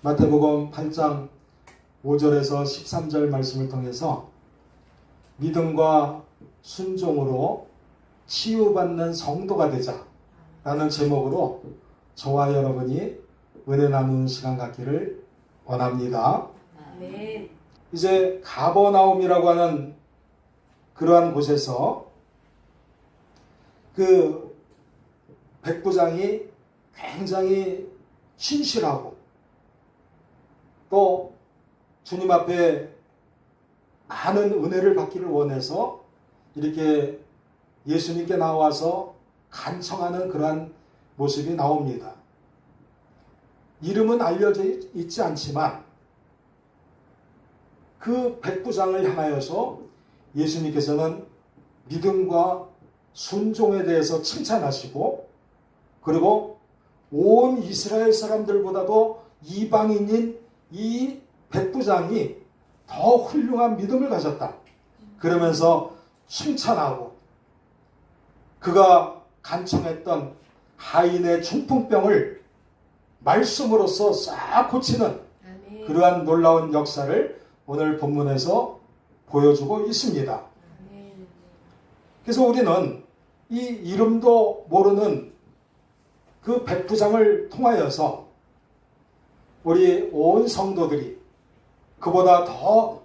마태복음 8장 5절에서 13절 말씀을 통해서 믿음과 순종으로 치유받는 성도가 되자 라는 제목으로 저와 여러분이 은혜 나누는 시간 갖기를 원합니다. 아멘. 이제 가버나움이라고 하는 그러한 곳에서 그 백부장이 굉장히 신실하고 또 주님 앞에 많은 은혜를 받기를 원해서 이렇게 예수님께 나와서 간청하는 그러한 모습이 나옵니다. 이름은 알려져 있지 않지만 그 백부장을 향하여서 예수님께서는 믿음과 순종에 대해서 칭찬하시고 그리고 온 이스라엘 사람들보다도 이방인인 이 백부장이 더 훌륭한 믿음을 가졌다. 그러면서 칭찬하고 그가 간청했던 하인의 중풍병을 말씀으로써 싹 고치는 아멘. 그러한 놀라운 역사를 오늘 본문에서 보여주고 있습니다. 아멘. 그래서 우리는 이 이름도 모르는 그 백부장을 통하여서 우리 온 성도들이 그보다 더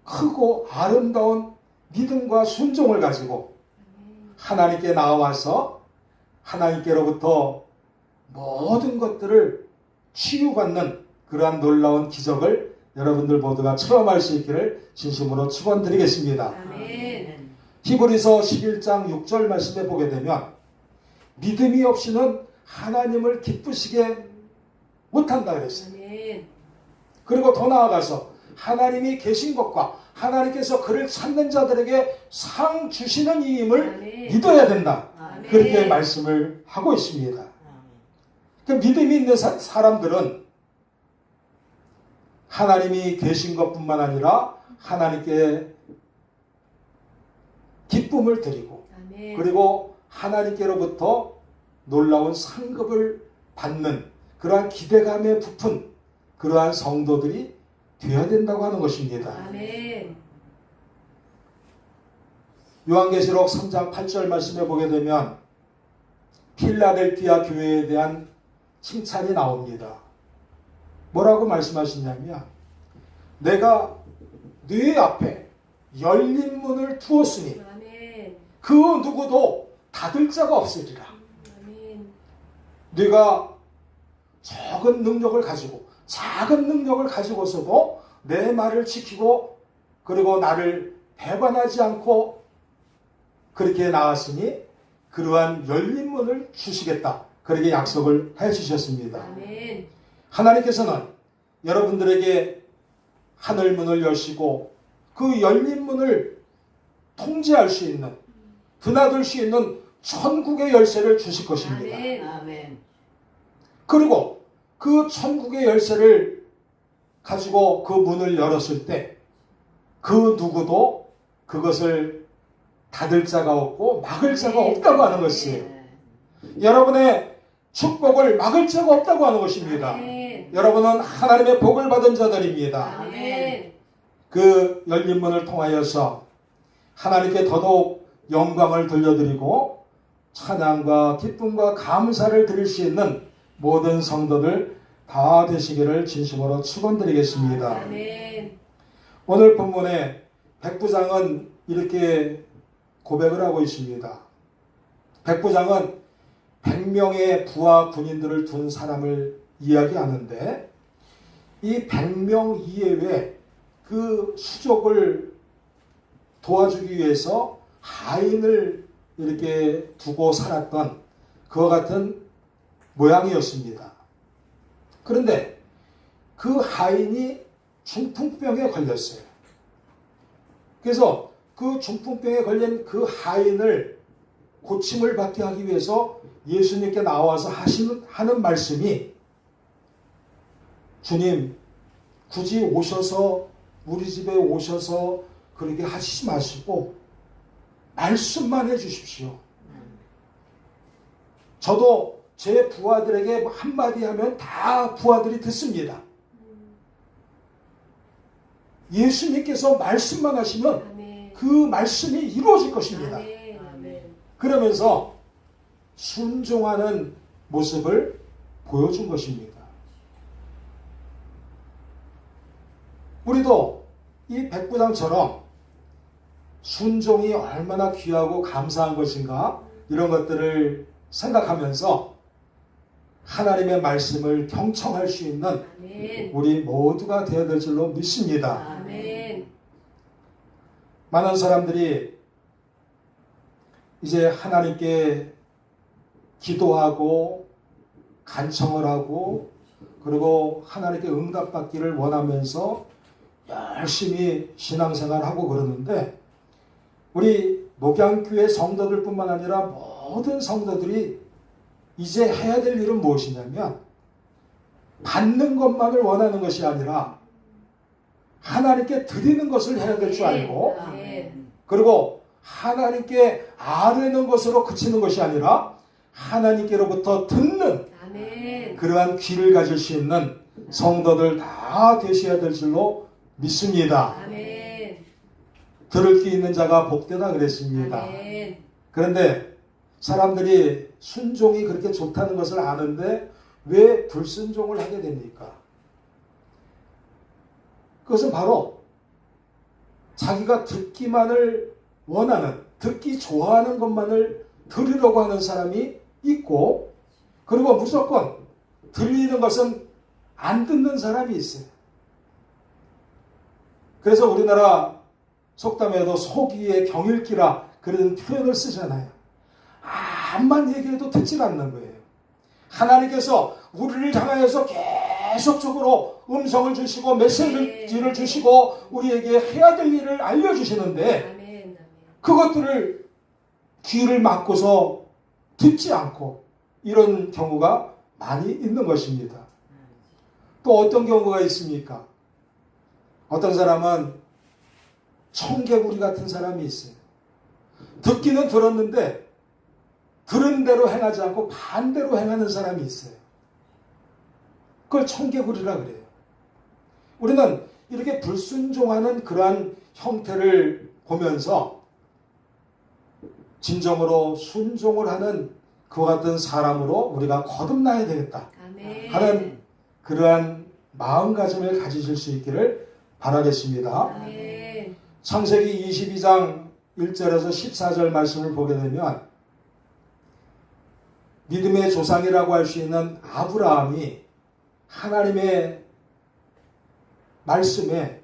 크고 아름다운 믿음과 순종을 가지고 하나님께 나와서 하나님께로부터 모든 것들을 치유받는 그러한 놀라운 기적을 여러분들 모두가 체험할 수 있기를 진심으로 축원드리겠습니다. 아멘. 히브리서 11장 6절 말씀에 보게 되면 믿음이 없이는 하나님을 기쁘시게 못한다 그랬어요. 아멘. 그리고 더 나아가서 하나님이 계신 것과 하나님께서 그를 찾는 자들에게 상 주시는 이임을 아멘. 믿어야 된다. 아멘. 그렇게 말씀을 하고 있습니다. 그 믿음이 있는 사람들은 하나님이 계신 것뿐만 아니라 하나님께 기쁨을 드리고 아멘. 그리고 하나님께로부터 놀라운 상급을 받는 그러한 기대감에 부푼 그러한 성도들이 되어야 된다고 하는 것입니다. 아멘. 요한계시록 3장 8절 말씀에 보게 되면 필라델피아 교회에 대한 칭찬이 나옵니다. 뭐라고 말씀하시냐면 내가 네 앞에 열린 문을 두었으니 아멘. 그 누구도 닫을 자가 없으리라. 아멘. 네가 적은 능력을 가지고 작은 능력을 가지고서도 내 말을 지키고 그리고 나를 배반하지 않고 그렇게 나왔으니 그러한 열린 문을 주시겠다. 그렇게 약속을 해주셨습니다. 아멘. 하나님께서는 여러분들에게 하늘문을 여시고 그 열린 문을 통제할 수 있는 드나들 수 있는 천국의 열쇠를 주실 것입니다. 아멘. 아멘. 그리고 그 천국의 열쇠를 가지고 그 문을 열었을 때 그 누구도 그것을 닫을 자가 없고 막을 자가 없다고 하는 것이에요. 여러분의 축복을 막을 자가 없다고 하는 것입니다. 아멘. 여러분은 하나님의 복을 받은 자들입니다. 아멘. 그 열린 문을 통하여서 하나님께 더더욱 영광을 돌려드리고 찬양과 기쁨과 감사를 드릴 수 있는 모든 성도들 다 되시기를 진심으로 축원드리겠습니다. 아멘. 오늘 본문에 백부장은 이렇게 고백을 하고 있습니다. 백부장은 100명의 부하 군인들을 둔 사람을 이야기하는데 이 100명 이외에 그 수족을 도와주기 위해서 하인을 이렇게 두고 살았던 그와 같은 모양이었습니다. 그런데 그 하인이 중풍병에 걸렸어요. 그래서 그 중풍병에 걸린 그 하인을 고침을 받게 하기 위해서 예수님께 나와서 하는 말씀이 주님 굳이 오셔서 우리 집에 오셔서 그렇게 하시지 마시고 말씀만 해주십시오. 저도 제 부하들에게 한마디 하면 다 부하들이 듣습니다. 예수님께서 말씀만 하시면 아멘. 그 말씀이 이루어질 것입니다. 아멘. 아멘. 그러면서 순종하는 모습을 보여준 것입니다. 우리도 이 백부장처럼 순종이 얼마나 귀하고 감사한 것인가 이런 것들을 생각하면서 하나님의 말씀을 경청할 수 있는 아멘. 우리 모두가 되어야 될 줄로 믿습니다. 아멘. 많은 사람들이 이제 하나님께 기도하고 간청을 하고 그리고 하나님께 응답받기를 원하면서 열심히 신앙생활하고 그러는데 우리 목양교회 성도들뿐만 아니라 모든 성도들이 이제 해야 될 일은 무엇이냐면 받는 것만을 원하는 것이 아니라 하나님께 드리는 것을 해야 될 줄 알고 아멘. 그리고 하나님께 아뢰는 것으로 그치는 것이 아니라 하나님께로부터 듣는 아멘. 그러한 귀를 가질 수 있는 성도들 다 되셔야 될 줄로 믿습니다. 아멘. 들을 귀 있는 자가 복되다 그랬습니다. 아멘. 그런데 사람들이 순종이 그렇게 좋다는 것을 아는데 왜 불순종을 하게 됩니까? 그것은 바로 자기가 듣기만을 원하는, 듣기 좋아하는 것만을 들으려고 하는 사람이 있고 그리고 무조건 들리는 것은 안 듣는 사람이 있어요. 그래서 우리나라 속담에도 속이에 경일기라 그런 표현을 쓰잖아요. 암만 얘기해도 듣질 않는 거예요. 하나님께서 우리를 향하여서 계속적으로 음성을 주시고 메시지를 주시고 우리에게 해야 될 일을 알려주시는데 아멘. 아멘. 그것들을 귀를 막고서 듣지 않고 이런 경우가 많이 있는 것입니다. 또 어떤 경우가 있습니까? 어떤 사람은 청개구리 같은 사람이 있어요. 듣기는 들었는데 들은 대로 행하지 않고 반대로 행하는 사람이 있어요. 그걸 청개구리라 그래요. 우리는 이렇게 불순종하는 그러한 형태를 보면서 진정으로 순종을 하는 그와 같은 사람으로 우리가 거듭나야 되겠다 아멘. 하는 그러한 마음가짐을 가지실 수 있기를 바라겠습니다. 아멘. 창세기 22장 1절에서 14절 말씀을 보게 되면 믿음의 조상이라고 할 수 있는 아브라함이 하나님의 말씀에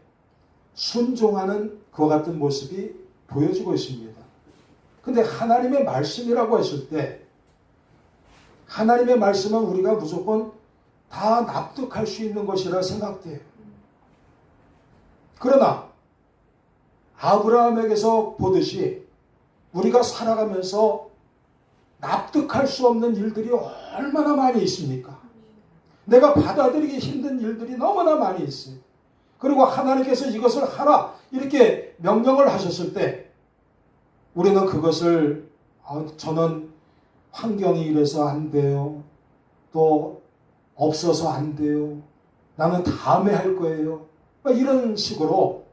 순종하는 그와 같은 모습이 보여지고 있습니다. 근데 하나님의 말씀이라고 했을 때 하나님의 말씀은 우리가 무조건 다 납득할 수 있는 것이라 생각돼요. 그러나 아브라함에게서 보듯이 우리가 살아가면서 납득할 수 없는 일들이 얼마나 많이 있습니까? 내가 받아들이기 힘든 일들이 너무나 많이 있어요. 그리고 하나님께서 이것을 하라 이렇게 명령을 하셨을 때 우리는 그것을 저는 환경이 이래서 안 돼요. 또 없어서 안 돼요. 나는 다음에 할 거예요. 이런 식으로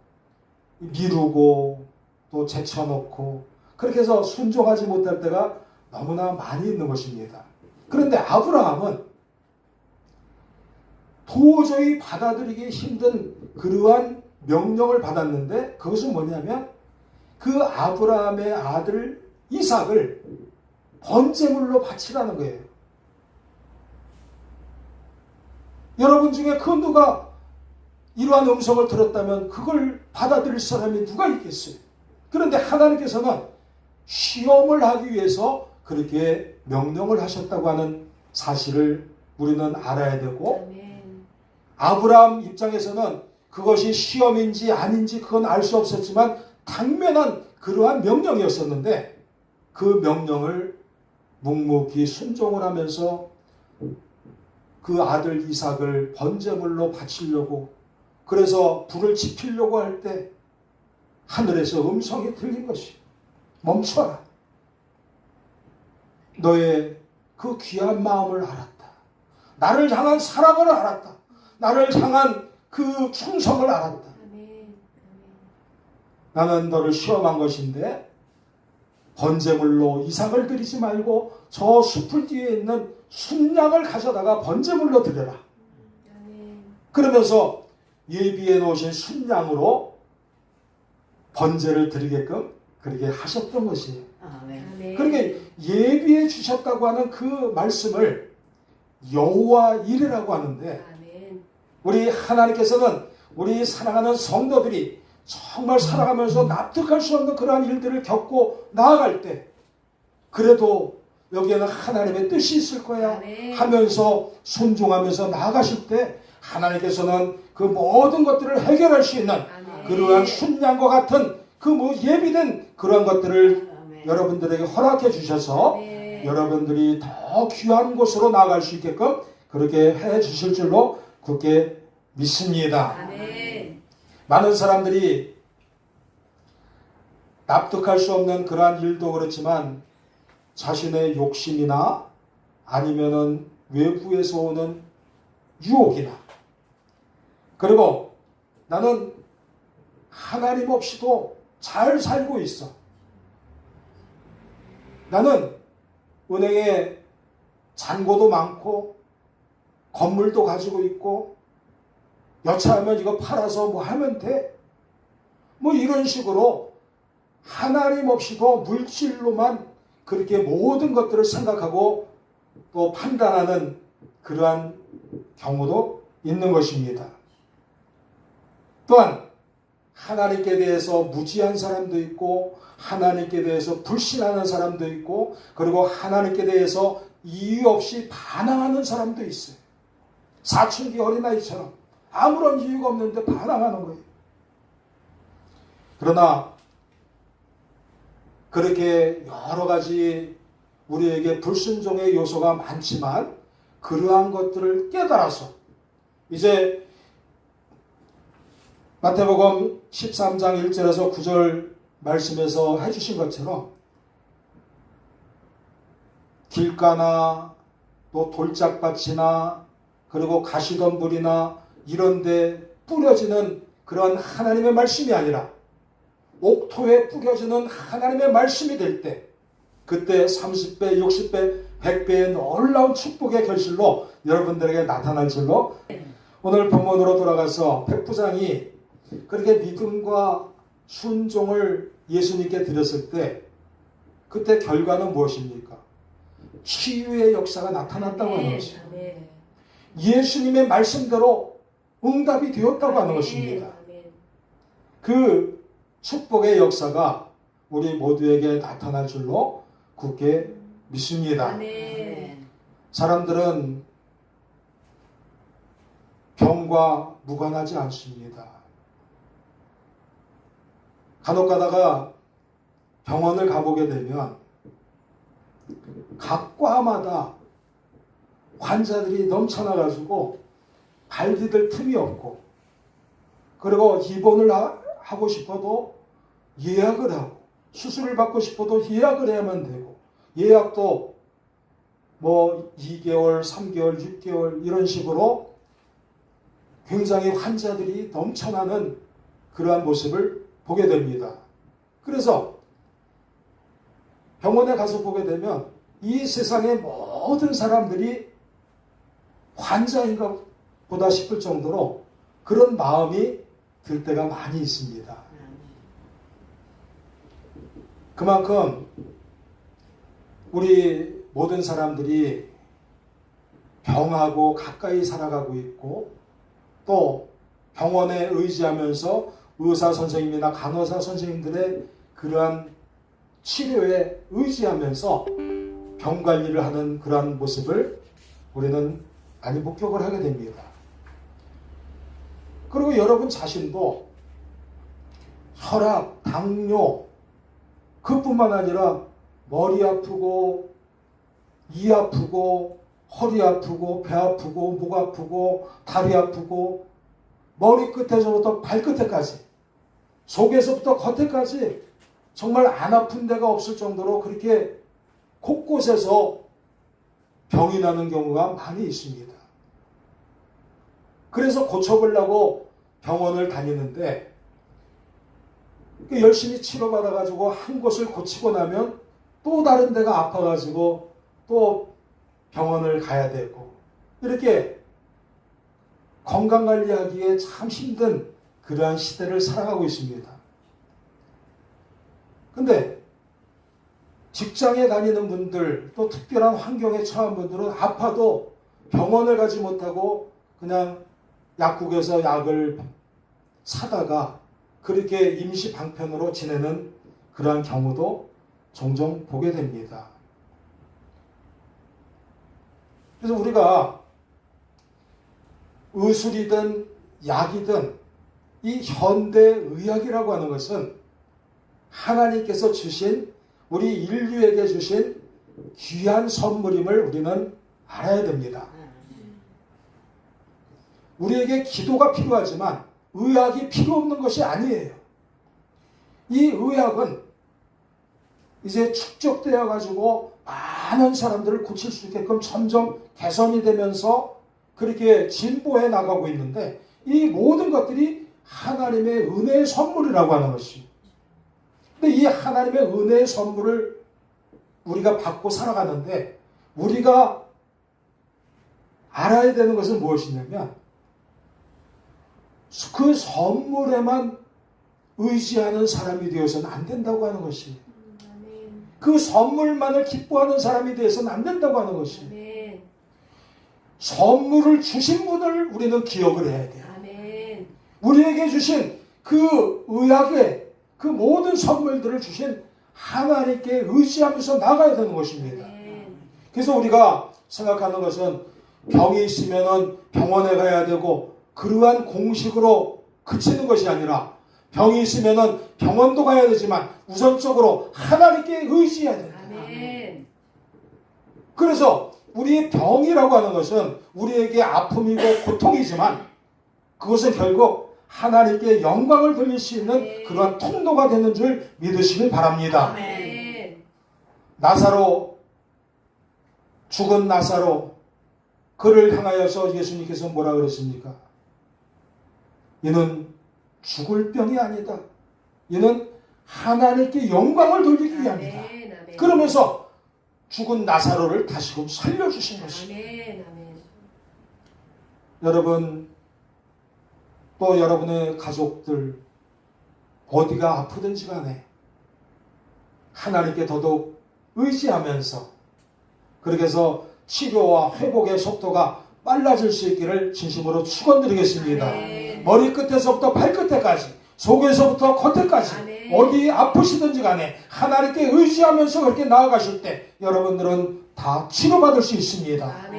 미루고 또 제쳐놓고 그렇게 해서 순종하지 못할 때가 너무나 많이 있는 것입니다. 그런데 아브라함은 도저히 받아들이기 힘든 그러한 명령을 받았는데 그것은 뭐냐면 그 아브라함의 아들 이삭을 번제물로 바치라는 거예요. 여러분 중에 그 누가 이러한 음성을 들었다면 그걸 받아들일 사람이 누가 있겠어요? 그런데 하나님께서는 시험을 하기 위해서 그렇게 명령을 하셨다고 하는 사실을 우리는 알아야 되고 아멘. 아브라함 입장에서는 그것이 시험인지 아닌지 그건 알 수 없었지만 당면한 그러한 명령이었었는데 그 명령을 묵묵히 순종을 하면서 그 아들 이삭을 번제물로 바치려고 그래서 불을 지피려고 할 때 하늘에서 음성이 들린 것이 멈춰라. 너의 그 귀한 마음을 알았다. 나를 향한 사랑을 알았다. 나를 향한 그 충성을 알았다. 아멘. 나는 너를 시험한 것인데 번제물로 이삭을 드리지 말고 저 숲을 뒤에 있는 순양을 가져다가 번제물로 드려라. 아멘. 그러면서 예비해 놓으신 순양으로 번제를 드리게끔 그렇게 하셨던 것이에요. 아멘. 아멘. 그러니까 예비해 주셨다고 하는 그 말씀을 여호와 이레라고 하는데, 아멘. 우리 하나님께서는 우리 사랑하는 성도들이 정말 살아가면서 납득할 수 없는 그러한 일들을 겪고 나아갈 때 그래도 여기에는 하나님의 뜻이 있을 거야 아멘. 하면서 순종하면서 나아가실 때 하나님께서는 그 모든 것들을 해결할 수 있는 아멘. 그러한 순양과 같은 그 뭐 예비된 그러한 것들을 아멘. 여러분들에게 허락해 주셔서 아멘. 여러분들이 더 귀한 곳으로 나아갈 수 있게끔 그렇게 해 주실 줄로 굳게 믿습니다. 아멘. 많은 사람들이 납득할 수 없는 그러한 일도 그렇지만 자신의 욕심이나 아니면은 외부에서 오는 유혹이나 그리고 나는 하나님 없이도 잘 살고 있어. 나는 은행에 잔고도 많고 건물도 가지고 있고 여차하면 이거 팔아서 뭐 하면 돼. 뭐 이런 식으로 하나님 없이도 물질로만 그렇게 모든 것들을 생각하고 또 판단하는 그러한 경우도 있는 것입니다. 또한 하나님께 대해서 무지한 사람도 있고 하나님께 대해서 불신하는 사람도 있고 그리고 하나님께 대해서 이유 없이 반항하는 사람도 있어요. 사춘기 어린아이처럼 아무런 이유가 없는데 반항하는 거예요. 그러나 그렇게 여러 가지 우리에게 불순종의 요소가 많지만 그러한 것들을 깨달아서 이제 마태복음 13장 1절에서 9절 말씀에서 해주신 것처럼 길가나 또 돌짝밭이나 그리고 가시덤불이나 이런 데 뿌려지는 그런 하나님의 말씀이 아니라 옥토에 뿌려지는 하나님의 말씀이 될 때 그때 30배, 60배, 100배의 놀라운 축복의 결실로 여러분들에게 나타날 줄로 오늘 본문으로 돌아가서 백부장이 그렇게 믿음과 순종을 예수님께 드렸을 때 그때 결과는 무엇입니까? 치유의 역사가 나타났다고 하는 것이죠. 아멘. 예수님의 말씀대로 응답이 되었다고 하는 것입니다. 아멘. 그 축복의 역사가 우리 모두에게 나타날 줄로 굳게 믿습니다. 아멘. 사람들은 병과 무관하지 않습니다. 간혹 가다가 병원을 가보게 되면 각 과마다 환자들이 넘쳐나가지고 발 디딜 틈이 없고 그리고 입원을 하고 싶어도 예약을 하고 수술을 받고 싶어도 예약을 해야만 되고 예약도 뭐 2개월, 3개월, 6개월 이런 식으로 굉장히 환자들이 넘쳐나는 그러한 모습을 보게 됩니다. 그래서 병원에 가서 보게 되면 이 세상의 모든 사람들이 환자인가 보다 싶을 정도로 그런 마음이 들 때가 많이 있습니다. 그만큼 우리 모든 사람들이 병하고 가까이 살아가고 있고 또 병원에 의지하면서 의사 선생님이나 간호사 선생님들의 그러한 치료에 의지하면서 병 관리를 하는 그러한 모습을 우리는 많이 목격을 하게 됩니다. 그리고 여러분 자신도 혈압, 당뇨 그뿐만 아니라 머리 아프고 이 아프고 허리 아프고 배 아프고 목 아프고 다리 아프고 머리끝에서부터 발끝에까지 속에서부터 겉에까지 정말 안 아픈 데가 없을 정도로 그렇게 곳곳에서 병이 나는 경우가 많이 있습니다. 그래서 고쳐보려고 병원을 다니는데 열심히 치료받아가지고 한 곳을 고치고 나면 또 다른 데가 아파가지고 또 병원을 가야 되고, 이렇게 건강관리하기에 참 힘든 그러한 시대를 살아가고 있습니다. 근데 직장에 다니는 분들, 또 특별한 환경에 처한 분들은 아파도 병원을 가지 못하고 그냥 약국에서 약을 사다가 그렇게 임시 방편으로 지내는 그러한 경우도 종종 보게 됩니다. 그래서 우리가 의술이든 약이든 이 현대의학이라고 하는 것은 하나님께서 주신, 우리 인류에게 주신 귀한 선물임을 우리는 알아야 됩니다. 우리에게 기도가 필요하지만 의학이 필요 없는 것이 아니에요. 이 의학은 이제 축적되어 가지고 많은 사람들을 고칠 수 있게끔 점점 개선이 되면서 그렇게 진보해 나가고 있는데, 이 모든 것들이 하나님의 은혜의 선물이라고 하는 것이. 근데 이 하나님의 은혜의 선물을 우리가 받고 살아가는데, 우리가 알아야 되는 것은 무엇이냐면, 그 선물에만 의지하는 사람이 되어서는 안 된다고 하는 것이. 그 선물만을 기뻐하는 사람이 되어서는 안 된다고 하는 것이. 선물을 주신 분을 우리는 기억을 해야 돼요. 우리에게 주신 그 의학의 그 모든 선물들을 주신 하나님께 의지하면서 나가야 되는 것입니다. 그래서 우리가 생각하는 것은 병이 있으면 병원에 가야 되고 그러한 공식으로 그치는 것이 아니라, 병이 있으면 병원도 가야 되지만 우선적으로 하나님께 의지해야 된다. 그래서 우리의 병이라고 하는 것은 우리에게 아픔이고 고통이지만 그것은 결국 하나님께 영광을 돌릴 수 있는 그러한 통로가 되는 줄 믿으시길 바랍니다. 나사로, 죽은 나사로, 그를 향하여서 예수님께서 뭐라 그랬습니까? 이는 죽을 병이 아니다. 이는 하나님께 영광을 돌리기 위함이다. 그러면서 죽은 나사로를 다시금 살려주신 것입니다. 여러분, 또 여러분의 가족들 어디가 아프든지 간에 하나님께 더더욱 의지하면서, 그렇게 해서 치료와 회복의 속도가 빨라질 수 있기를 진심으로 축원드리겠습니다. 머리끝에서부터 발끝에까지, 속에서부터 겉에까지 어디 아프시든지 간에 하나님께 의지하면서 그렇게 나아가실 때 여러분들은 다 치료받을 수 있습니다.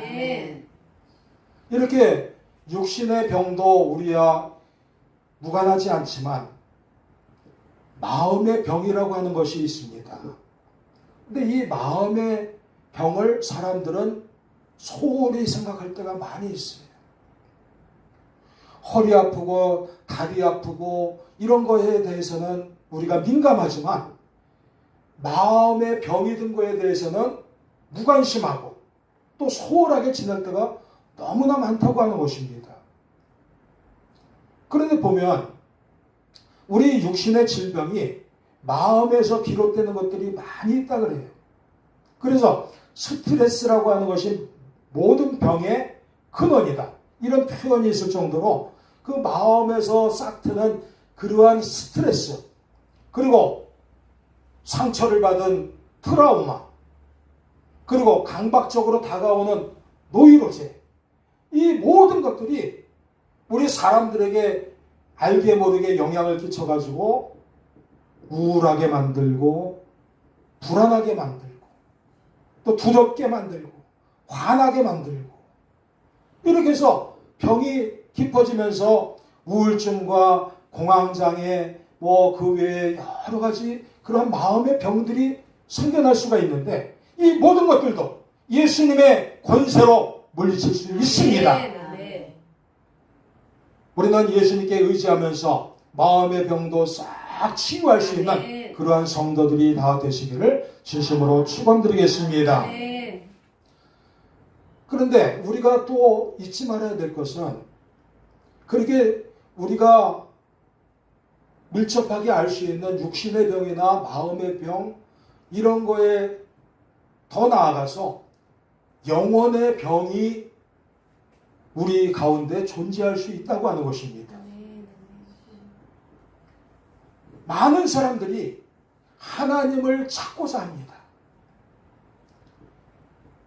이렇게 육신의 병도 우리와 무관하지 않지만 마음의 병이라고 하는 것이 있습니다. 근데 이 마음의 병을 사람들은 소홀히 생각할 때가 많이 있어요. 허리 아프고 다리 아프고 이런 거에 대해서는 우리가 민감하지만 마음의 병이 든 거에 대해서는 무관심하고 또 소홀하게 지낼 때가 너무나 많다고 하는 것입니다. 그런데 보면 우리 육신의 질병이 마음에서 비롯되는 것들이 많이 있다 그래요. 그래서 스트레스라고 하는 것이 모든 병의 근원이다, 이런 표현이 있을 정도로 그 마음에서 싹트는 그러한 스트레스, 그리고 상처를 받은 트라우마, 그리고 강박적으로 다가오는 노이로제, 이 모든 것들이 우리 사람들에게 알게 모르게 영향을 끼쳐가지고 우울하게 만들고 불안하게 만들고 또 두렵게 만들고 화나게 만들고, 이렇게 해서 병이 깊어지면서 우울증과 공황장애, 그 외에 여러 가지 그런 마음의 병들이 생겨날 수가 있는데, 이 모든 것들도 예수님의 권세로 물리칠 수 있습니다. 우리는 예수님께 의지하면서 마음의 병도 싹 치유할 수 있는 그러한 성도들이 다 되시기를 진심으로 축원드리겠습니다. 그런데 우리가 또 잊지 말아야 될 것은, 그렇게 우리가 밀접하게 알 수 있는 육신의 병이나 마음의 병 이런 거에 더 나아가서 영혼의 병이 우리 가운데 존재할 수 있다고 하는 것입니다. 아멘. 많은 사람들이 하나님을 찾고자 합니다.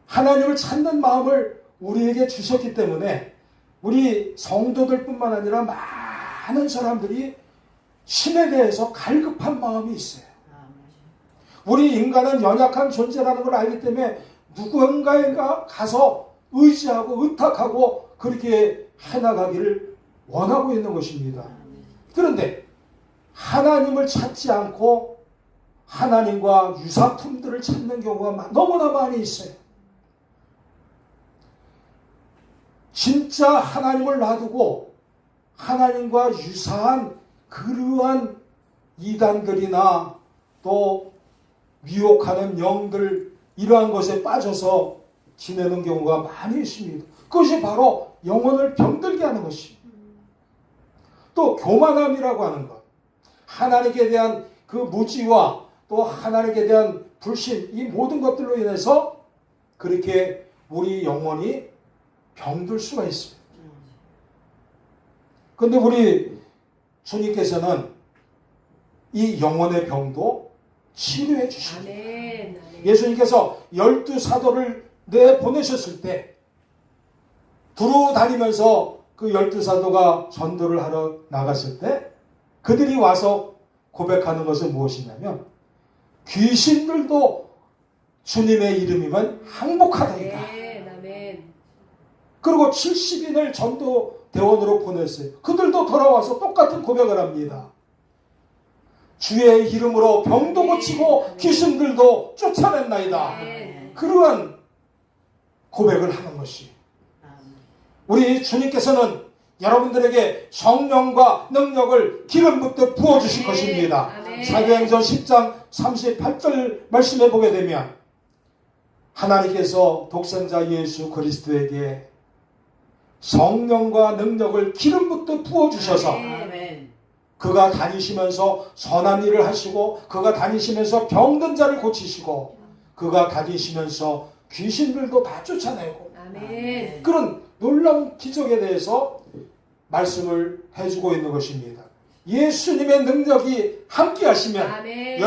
하나님을 찾는 마음을 우리에게 주셨기 때문에 우리 성도들뿐만 아니라 많은 사람들이 신에 대해서 갈급한 마음이 있어요. 우리 인간은 연약한 존재라는 걸 알기 때문에 누군가에 가서 의지하고 의탁하고 그렇게 해나가기를 원하고 있는 것입니다. 그런데 하나님을 찾지 않고 하나님과 유사품들을 찾는 경우가 너무나 많이 있어요. 진짜 하나님을 놔두고 하나님과 유사한 그러한 이단들이나 또 미혹하는 영들 이러한 것에 빠져서 지내는 경우가 많이 있습니다. 그것이 바로 영혼을 병들게 하는 것입니다. 또 교만함이라고 하는 것, 하나님께 대한 그 무지와 또 하나님께 대한 불신 이 모든 것들로 인해서 그렇게 우리 영혼이 병들 수가 있습니다. 그런데 우리 주님께서는 이 영혼의 병도 치료해 주십니다. 아멘. 예수님께서 12사도를 내보내셨을 때 두루 다니면서 그 12사도가 전도를 하러 나갔을 때 그들이 와서 고백하는 것은 무엇이냐면 귀신들도 주님의 이름이면 항복하다이다. 아멘. 그리고 70인을 전도 대원으로 보냈어요. 그들도 돌아와서 똑같은 고백을 합니다. 주의 이름으로 병도 고치고 귀신들도 쫓아냈나이다. 그러한 고백을 하는 것이 우리 주님께서는 여러분들에게 성령과 능력을 기름 붓듯 부어주실 것입니다. 사도행전 10장 38절 말씀해 보게 되면 하나님께서 독생자 예수 그리스도에게 성령과 능력을 기름 붓듯 부어주셔서 그가 다니시면서 선한 일을 하시고 그가 다니시면서 병든 자를 고치시고 그가 다니시면서 귀신들도 다 쫓아내고 아멘. 그런 놀라운 기적에 대해서 말씀을 해주고 있는 것입니다. 예수님의 능력이 함께 하시면 아멘.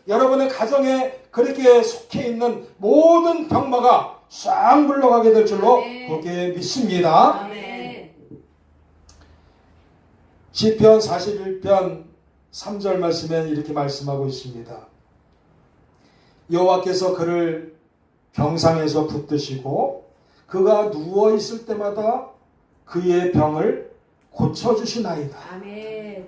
여러분의 가정에 그렇게 속해 있는 모든 병마가 싹 물러가게 될 줄로 아멘. 그렇게 믿습니다. 아멘. 시편 41편 3절 말씀엔 이렇게 말씀하고 있습니다. 여호와께서 그를 병상에서 붙드시고 그가 누워 있을 때마다 그의 병을 고쳐주시나이다. 아멘.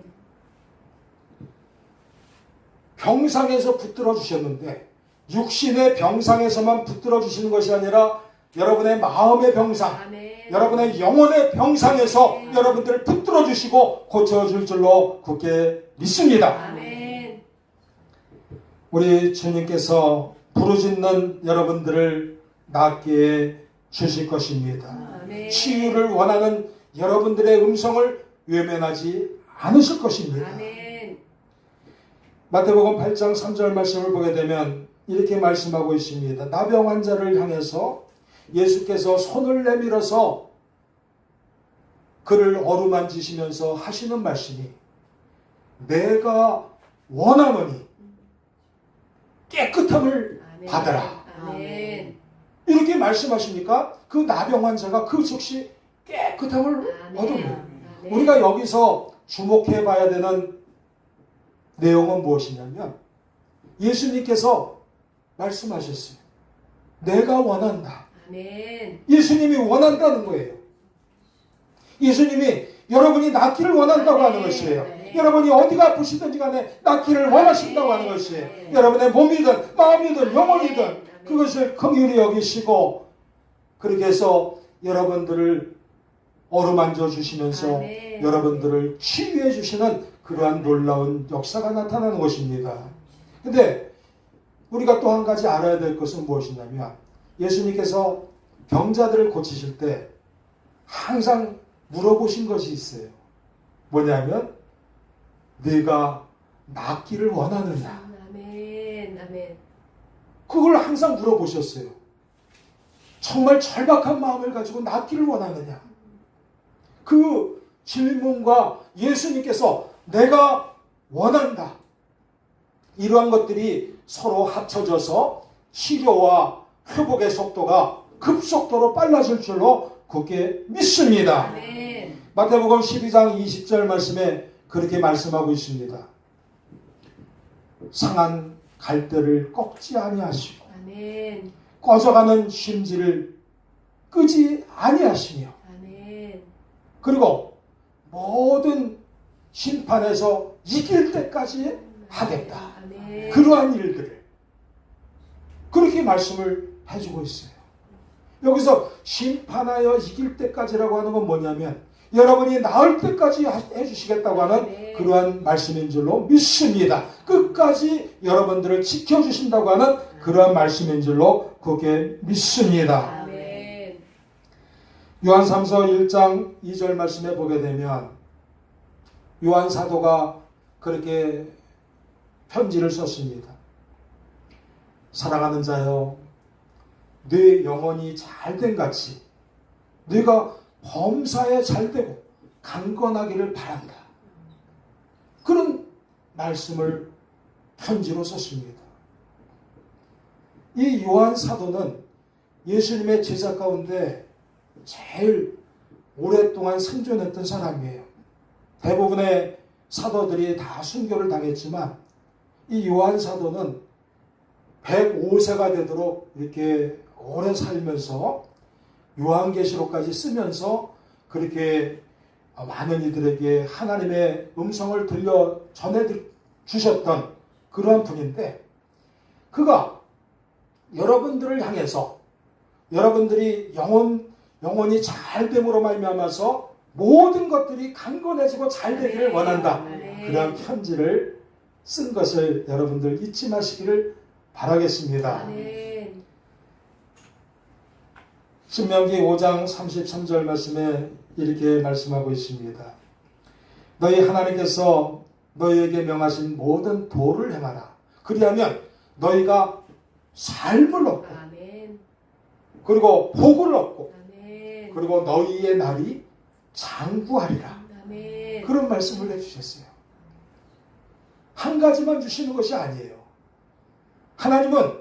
병상에서 붙들어 주셨는데 육신의 병상에서만 붙들어 주시는 것이 아니라 여러분의 마음의 병상, 아멘. 여러분의 영혼의 병상에서 여러분들을 붙들어 주시고 고쳐줄 줄로 굳게 믿습니다. 아멘. 우리 주님께서 부르짖는 여러분들을 낫게 주실 것입니다. 아멘. 치유를 원하는 여러분들의 음성을 외면하지 않으실 것입니다. 아멘. 마태복음 8장 3절 말씀을 보게 되면 이렇게 말씀하고 있습니다. 나병 환자를 향해서 예수께서 손을 내밀어서 그를 어루만지시면서 하시는 말씀이 내가 원하노니 깨끗함을 아멘. 받으라. 아멘. 이렇게 말씀하시니까 그 나병 환자가 그 즉시 깨끗함을 얻어요. 아멘. 우리가 여기서 주목해 봐야 되는 내용은 무엇이냐면 예수님께서 말씀하셨어요. 내가 원한다. 아멘. 예수님이 원한다는 거예요. 예수님이 여러분이 낫기를 원한다고 하는 것이에요. 여러분이 어디가 아프시든지 간에 낫기를 원하신다고 하는 것이에요. 여러분의 몸이든 마음이든 영혼이든 그것을 긍휼히 여기시고 그렇게 해서 여러분들을 어루만져 주시면서 아멘. 여러분들을 치유해 주시는 그러한 놀라운 역사가 나타나는 것입니다. 근데 우리가 또 한 가지 알아야 될 것은 무엇이냐면 예수님께서 병자들을 고치실 때 항상 물어보신 것이 있어요. 뭐냐면 네가 낫기를 원하느냐? 아멘. 아멘. 그걸 항상 물어보셨어요. 정말 절박한 마음을 가지고 낫기를 원하느냐? 그 질문과 예수님께서 내가 원한다. 이러한 것들이 서로 합쳐져서 치료와 회복의 속도가 급속도로 빨라질 줄로 굳게 믿습니다. 아멘. 마태복음 12장 20절 말씀에 그렇게 말씀하고 있습니다. 상한 갈대를 꺾지 아니하시고 아멘. 꺼져가는 심지를 끄지 아니하시며 아멘. 그리고 모든 심판에서 이길 때까지 하겠다. 아멘. 그러한 일들을 그렇게 말씀을 해주고 있어요. 여기서 심판하여 이길 때까지라고 하는 건 뭐냐면 여러분이 나을 때까지 해주시겠다고 하는 그러한 말씀인 줄로 믿습니다. 끝까지 여러분들을 지켜주신다고 하는 그러한 말씀인 줄로 그렇게 믿습니다. 아멘. 요한 3서 1장 2절 말씀에 보게 되면 요한 사도가 그렇게 편지를 썼습니다. 사랑하는 자여, 네 영혼이 잘된 같이 네가 범사에 잘되고 강건하기를 바란다. 그런 말씀을 편지로 썼습니다. 이 요한 사도는 예수님의 제자 가운데 제일 오랫동안 생존했던 사람이에요. 대부분의 사도들이 다 순교를 당했지만 이 요한 사도는 105세가 되도록 이렇게 오래 살면서 요한계시록까지 쓰면서 그렇게 많은 이들에게 하나님의 음성을 들려 전해 주셨던 그러한 분인데 그가 여러분들을 향해서 여러분들이 영혼이 잘됨으로 말미암아서 모든 것들이 강건해지고 잘되기를 원한다. 그러한 편지를 쓴 것을 여러분들 잊지 마시기를 바라겠습니다. 아멘. 신명기 5장 33절 말씀에 이렇게 말씀하고 있습니다. 너희 하나님께서 너희에게 명하신 모든 도를 행하라. 그리하면 너희가 삶을 얻고 아멘. 그리고 복을 얻고 아멘. 그리고 너희의 날이 장구하리라. 아멘. 그런 말씀을 해주셨어요. 한 가지만 주시는 것이 아니에요. 하나님은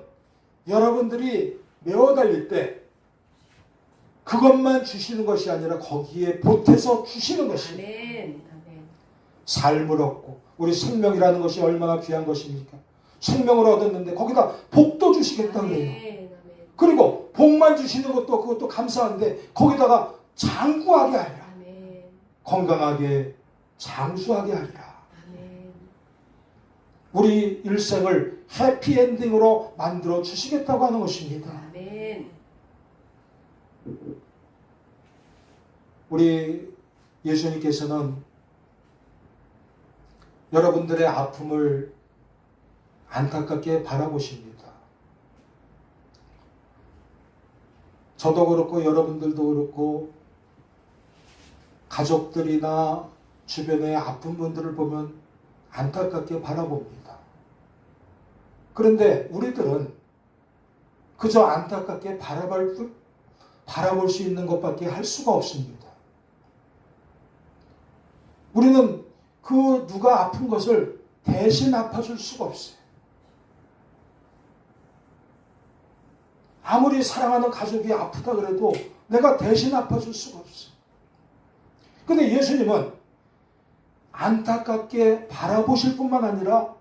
여러분들이 메어 달릴 때 그것만 주시는 것이 아니라 거기에 보태서 주시는 것입니다. 아멘. 아멘. 삶을 얻고 우리 생명이라는 것이 얼마나 귀한 것입니까? 생명을 얻었는데 거기다 복도 주시겠다 그래요. 아멘. 그리고 복만 주시는 것도 그것도 감사한데 거기다가 장구하게 하리라. 아멘. 건강하게 장수하게 하리라. 아멘. 우리 일생을 해피엔딩으로 만들어 주시겠다고 하는 것입니다. 아멘. 우리 예수님께서는 여러분들의 아픔을 안타깝게 바라보십니다. 저도 그렇고 여러분들도 그렇고 가족들이나 주변의 아픈 분들을 보면 안타깝게 바라봅니다. 그런데 우리들은 그저 안타깝게 바라볼 수 있는 것밖에 할 수가 없습니다. 우리는 그 누가 아픈 것을 대신 아파줄 수가 없어요. 아무리 사랑하는 가족이 아프다 그래도 내가 대신 아파줄 수가 없어요. 근데 예수님은 안타깝게 바라보실 뿐만 아니라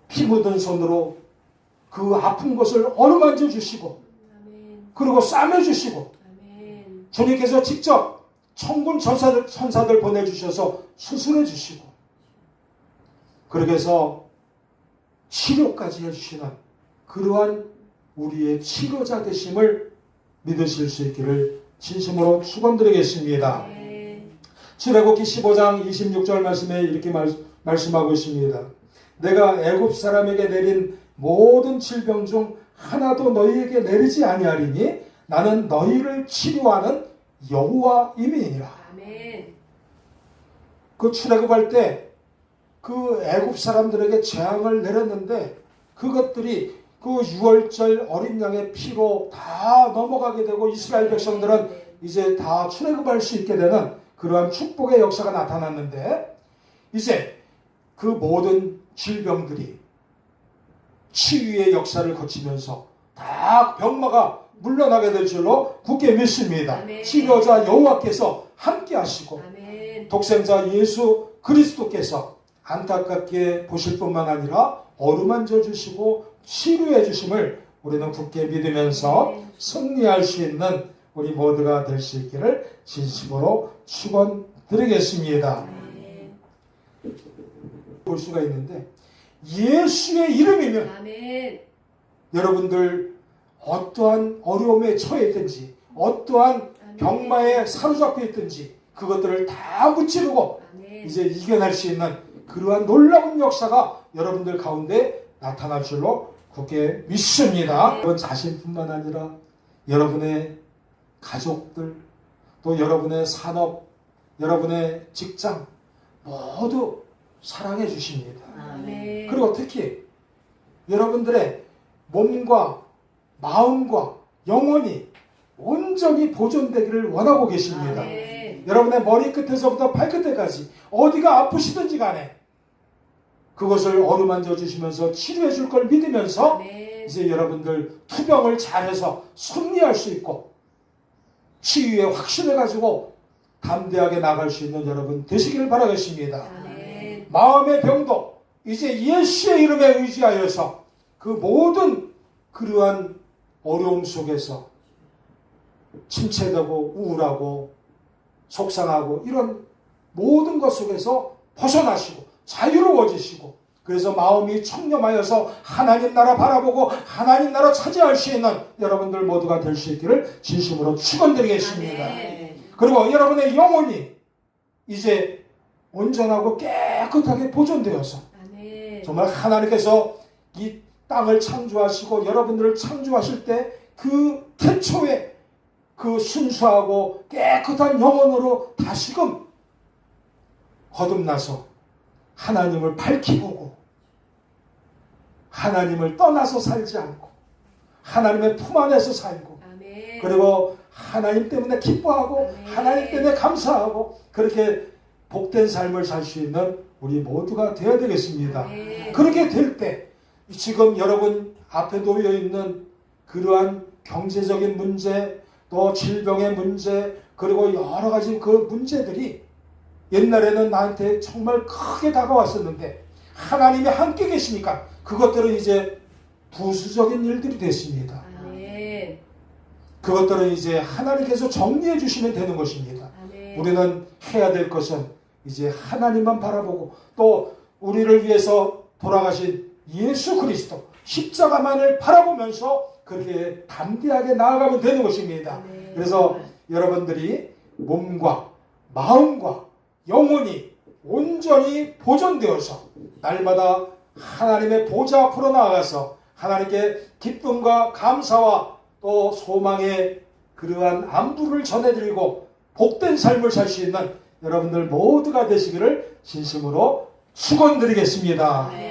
피 묻은 손으로 그 아픈 것을 어루만져 주시고 아멘. 그리고 싸매 주시고 아멘. 주님께서 직접 천군 천사들 보내주셔서 수술해 주시고 그렇게 해서 치료까지 해주시는 그러한 우리의 치료자 되심을 믿으실 수 있기를 진심으로 축원드리겠습니다. 아멘. 출애굽기 15장 26절 말씀에 이렇게 말씀하고 있습니다. 내가 애굽 사람에게 내린 모든 질병 중 하나도 너희에게 내리지 아니하리니 나는 너희를 치료하는 여호와임이니라. 아멘. 그 출애굽할 때 그 애굽 사람들에게 재앙을 내렸는데 그것들이 그 유월절 어린 양의 피로 다 넘어가게 되고 이스라엘 백성들은 이제 다 출애굽할 수 있게 되는 그러한 축복의 역사가 나타났는데 이제 그 모든 질병들이 치유의 역사를 거치면서 다 병마가 물러나게 될 줄로 굳게 믿습니다. 아멘. 치료자 여호와께서 함께 하시고 아멘. 독생자 예수 그리스도께서 안타깝게 보실 뿐만 아니라 어루만져 주시고 치료해 주심을 우리는 굳게 믿으면서 아멘. 승리할 수 있는 우리 모두가 될 수 있기를 진심으로 축원드리겠습니다. 아멘. 볼 수가 있는데 예수의 이름이면 아멘. 여러분들 어떠한 어려움에 처해 있든지 어떠한 병마에 사로잡혀 있든지 그것들을 다 무찌르고 아멘. 이제 이겨낼 수 있는 그러한 놀라운 역사가 여러분들 가운데 나타날 줄로 굳게 믿습니다. 여러분 자신뿐만 아니라 여러분의 가족들 또 여러분의 산업 여러분의 직장 모두 사랑해 주십니다. 아멘. 그리고 특히 여러분들의 몸과 마음과 영혼이 온전히 보존되기를 원하고 계십니다. 아멘. 여러분의 머리끝에서부터 발끝에까지 어디가 아프시든지 간에 그것을 어루만져 주시면서 치료해 줄 걸 믿으면서 아멘. 이제 여러분들 투병을 잘해서 승리할 수 있고 치유의 확신을 가지고 담대하게 나갈 수 있는 여러분 되시기를 바라겠습니다. 아멘. 마음의 병도 이제 예수의 이름에 의지하여서 그 모든 그러한 어려움 속에서 침체되고 우울하고 속상하고 이런 모든 것 속에서 벗어나시고 자유로워지시고 그래서 마음이 청렴하여서 하나님 나라 바라보고 하나님 나라 차지할 수 있는 여러분들 모두가 될 수 있기를 진심으로 축원드리겠습니다. 아멘. 그리고 여러분의 영혼이 이제 온전하고 깨끗하게 보존되어서 아멘. 정말 하나님께서 이 땅을 창조하시고 여러분들을 창조하실 때 그 태초에 그 순수하고 깨끗한 영혼으로 다시금 거듭나서 하나님을 밝히 보고 하나님을 떠나서 살지 않고 하나님의 품 안에서 살고 아멘. 그리고 하나님 때문에 기뻐하고 아멘. 하나님 때문에 감사하고 그렇게 복된 삶을 살 수 있는 우리 모두가 되어야 되겠습니다. 아멘. 그렇게 될 때 지금 여러분 앞에 놓여 있는 그러한 경제적인 문제 또 질병의 문제 그리고 여러 가지 그 문제들이 옛날에는 나한테 정말 크게 다가왔었는데 하나님이 함께 계시니까 그것들은 이제 부수적인 일들이 됐습니다. 아멘. 그것들은 이제 하나님께서 정리해 주시면 되는 것입니다. 아멘. 우리는 해야 될 것은 이제 하나님만 바라보고 또 우리를 위해서 돌아가신 예수 그리스도 십자가만을 바라보면서 그렇게 담대하게 나아가면 되는 것입니다. 아멘. 그래서 여러분들이 몸과 마음과 영혼이 온전히 보존되어서 날마다 하나님의 보좌 앞으로 나아가서 하나님께 기쁨과 감사와 또 소망의 그러한 안부를 전해드리고 복된 삶을 살 수 있는 여러분들 모두가 되시기를 진심으로 축원드리겠습니다. 아멘.